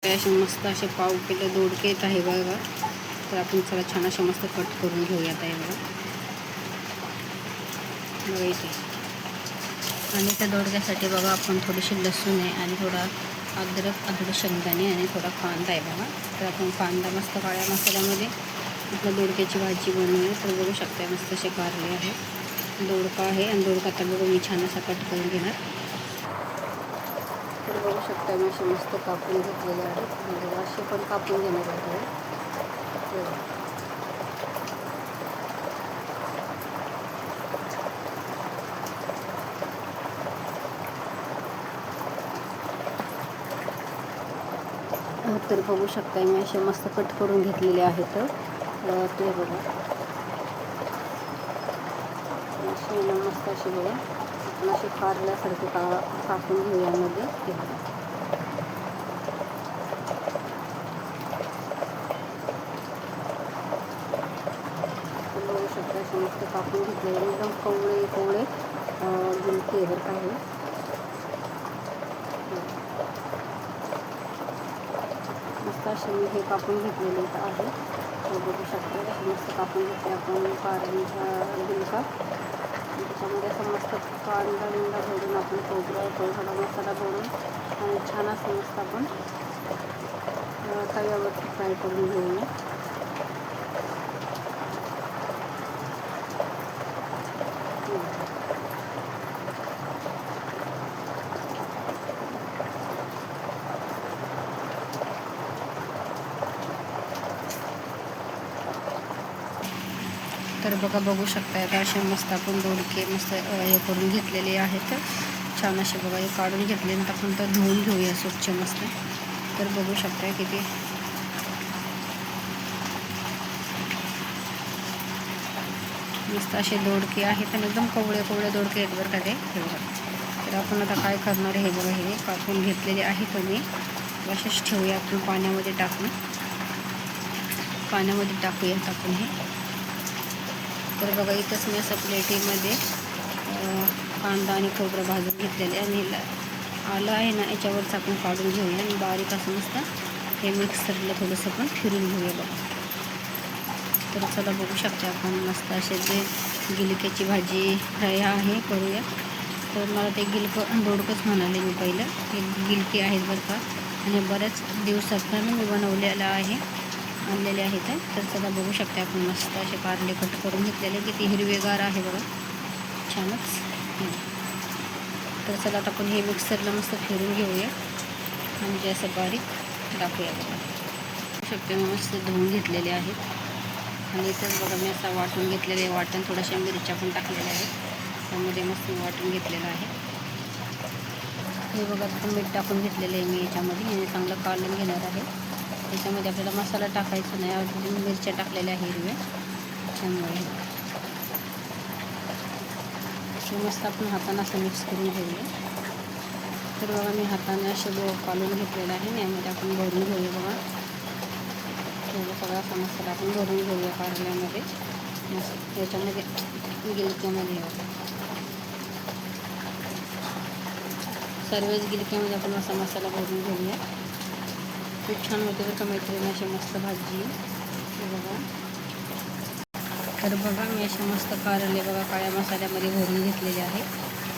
असे मस्त असे पाव किलो दोडके येत आहे बघा. तर आपण चला छान असे मस्त कट करून घेऊयात आहे बघा. इथे आणि त्या दोडक्यासाठी बघा आपण थोडीशी लसूण आहे आणि थोडा अद्रक, थोडं शेंगदाणे आणि थोडा कांदा आहे बघा. तर आपण कांदा मस्त काळ्या मसाल्यामध्ये आपल्या दोडक्याची भाजी बनवूया. तर बघू शकता मस्त असे कारले आहे, दोडका आहे आणि दोडका आता बघू मी छान असा कट करून घेणार. तर बघू शकता मी असे मस्त कापून घेतलेले आहेत. म्हणजे असे पण कापून घेणार आहे. तर बघू शकता मी असे मस्त कट करून घेतलेले आहेत. ते बघा असे मस्त असे बघा आपण असे कारल्यासारखे कापून घेऊ यामध्ये. ते बघू शकता असे मस्त कापून घेतलेले एकदम कवळे कवळे गिलके बरं काही मस्त असे मी हे कापून घेतलेले आहे. बघू शकता असे मस्त कापून घेतले आपण कारल्याचा गिलका. त्याच्यामध्ये असं मस्त कांदा बिंदा भरून आपण खोबरं थोडा मसाला भरून आणि छान असं मस्त आपण तव्यावरती फ्राय करून घेऊया. तर बघा बघू शकता आता असे मस्त आपण दोडके मस्त हे करून घेतलेले आहेत. छान असे बघा हे काढून घेतले तर आपण तर धुवून घेऊया स्वच्छ मस्त. तर बघू शकता किती मस्त असे दोडके आहेत आणि एकदम कवळे कवळे दोडके आहेत बरं का ते. तर आपण आता काय करणार आहे बघा, हे कापून घेतलेले आहेत मी असेच ठेवूया आपण पाण्यामध्ये टाकूयात आपण हे. तर बघा इथंच मी असं प्लेटीमध्ये कांदा आणि खोबरं भाजून घेतलेले आणि आलं आहे ना याच्यावरच आपण काढून घेऊया आणि बारीक असं मस्त हे मिक्सरला थोडंसं पण फिरून घेऊया बघा. तर चला बघू शकता आपण मस्त असे जे गिलक्याची भाजी फ्राय आहे करूया. तर मला ते दोडकंच म्हणाले मी पहिलं. हे गिलके आहेत बरं का आणि बऱ्याच दिवसातून मी बनवलेलं आहे, आणलेले आहेत. तर चला बघू शकता आपण मस्त असे कारले कट करून घेतलेले किती हिरवेगार आहे बघा छानच. तर चला आता आपण हे मिक्सरला मस्त फिरून घेऊया म्हणजे असं बारीक टाकूया बघा. बघू शकते मी मस्त धुवून घेतलेले आहेत आणि इथंच बघा मी असं वाटून घेतलेले वाटण थोड्याशा मिरच्या पण टाकलेल्या आहेत. त्यामध्ये मस्त वाटून घेतलेलं आहे. हे बघा आता मीठ टाकून घेतलेलं आहे मी याच्यामध्ये आणि चांगलं काढून घेणार आहे. त्याच्यामध्ये आपल्याला मसाला टाकायचा नाही, अजून मिरच्या टाकलेल्या हिरव्या त्यामुळे मस्त आपण हाताने असं मिक्स करून घेऊया. तर बघा मी हाताने असे काढून घेतलेलं आहे. यामध्ये आपण भरून घेऊया बघा. सगळा असा मसाला आपण भरून घेऊया कारल्यामध्ये मस्त याच्यामध्ये गिलक्यामध्ये सर्वच गिलक्यामध्ये आपण असा मसाला भरून घेऊया. खूप छान होते बरं का मैत्रिणी अशी मस्त भाजी बघा. तर बघा मी असे मस्त कारले बघा काळ्या मसाल्यामध्ये भरून घेतलेले आहे.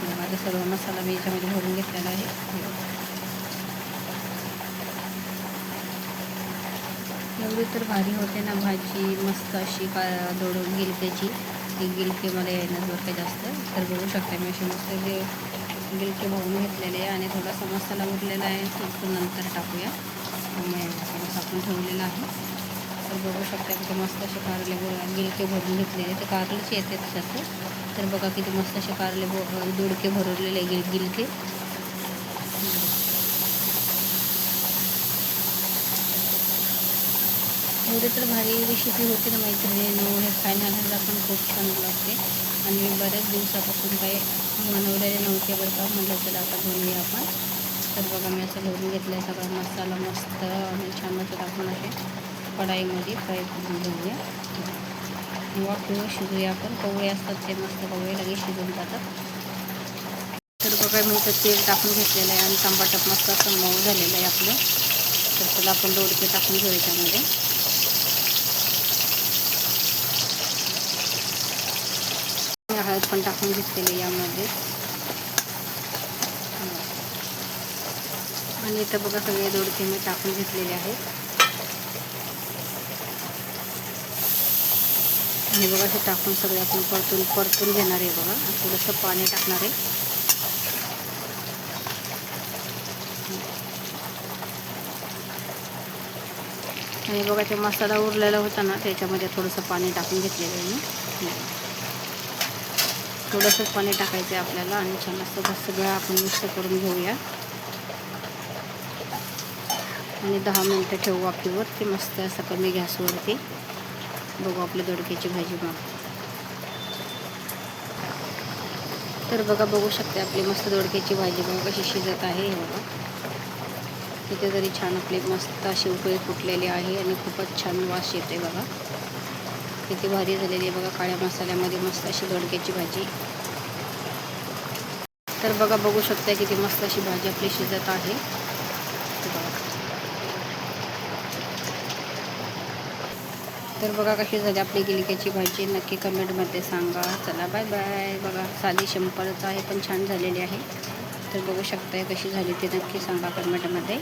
माझा सर्व मसाला मी याच्यामध्ये भरून घेतलेला आहे. एवढी तर भारी होते ना भाजी मस्त अशी गिलक्याची. ती गिलके मला येणार बरं का जास्त. तर बघू शकता मी असे मस्त जे गिलके भरून घेतलेले आहे आणि थोडासा मसाला उरलेला आहे तो नंतर टाकूया. आपण ठेवलेला आहे. तर बघू शकता किती मस्त असे कारले गिलके भरून घेतलेले ते कारलेच येते तसं. तर बघा किती मस्त असे कारले दोडके भरवलेले गिलके. एवढे तर भारी रेसिपी होती ना मैत्रिणींनो. हे खाण्याला पण खूप छान लागते आणि मी बऱ्याच दिवसापासून काही बनवलेले नव्हते बरं का. म्हटलं चला आता बनवूया आपण. तर बघा मी असं भरून घेतलं आहे सगळा मसाला मस्त आणि छान असं टाकून असे कढाईमध्ये फ्राय करून घेऊया किंवा शिजूया आपण. कवळे असतात ते मस्त कवळे लगेच शिजून जातात. तर बघा मी तर तेल टाकून घेतलेलं आहे आणि टमाटर मस्त असं मऊ झालेलं आहे आपलं. तर चला आपण दोडके टाकून घेऊ याच्यामध्ये. हळद पण टाकून घेतलेली यामध्ये. आणि इथं बघा सगळे दोडके मी टाकून घेतलेले आहेत. आणि बघा हे टाकून सगळे आपण परतून घेणार आहे बघा. थोडंसं पाणी टाकणार आहे. आणि बघा ते मसाला उरलेला होता ना, त्याच्यामध्ये थोडंसं पाणी टाकून घेतलेलं आहे मी. थोडंसंच पाणी टाकायचं आहे आपल्याला आणि छान असं सगळं आपण मिक्स करून घेऊया. आणि 10 मिनटं ठेवू वाफेवरती मस्त असं कमी गॅसवरती. बघू आपली दोडक्याची भाजी मग. तर बघा बघू शकते आपली मस्त दोडक्याची भाजी बघा कशी शिजत आहे. हे बघा तिथे तरी छान आपली मस्त अशी उकळी फुटलेली आहे आणि खूपच छान वास येते बघा. किती भारी झालेली आहे बघा काळ्या मसाल्यामध्ये मस्त अशी दोडक्याची भाजी. तर बघा बघू शकता किती मस्त अशी भाजी आपली शिजत आहे. तर बघा कशी झाली आपली गिलक्याची भाजी नक्की कमेंटमध्ये सांगा. चला बाय बाय. बघा साधी सिंपलच आहे पण छान झालेली आहे. तर बघू शकताय कशी झाली ते नक्की सांगा कमेंटमध्ये.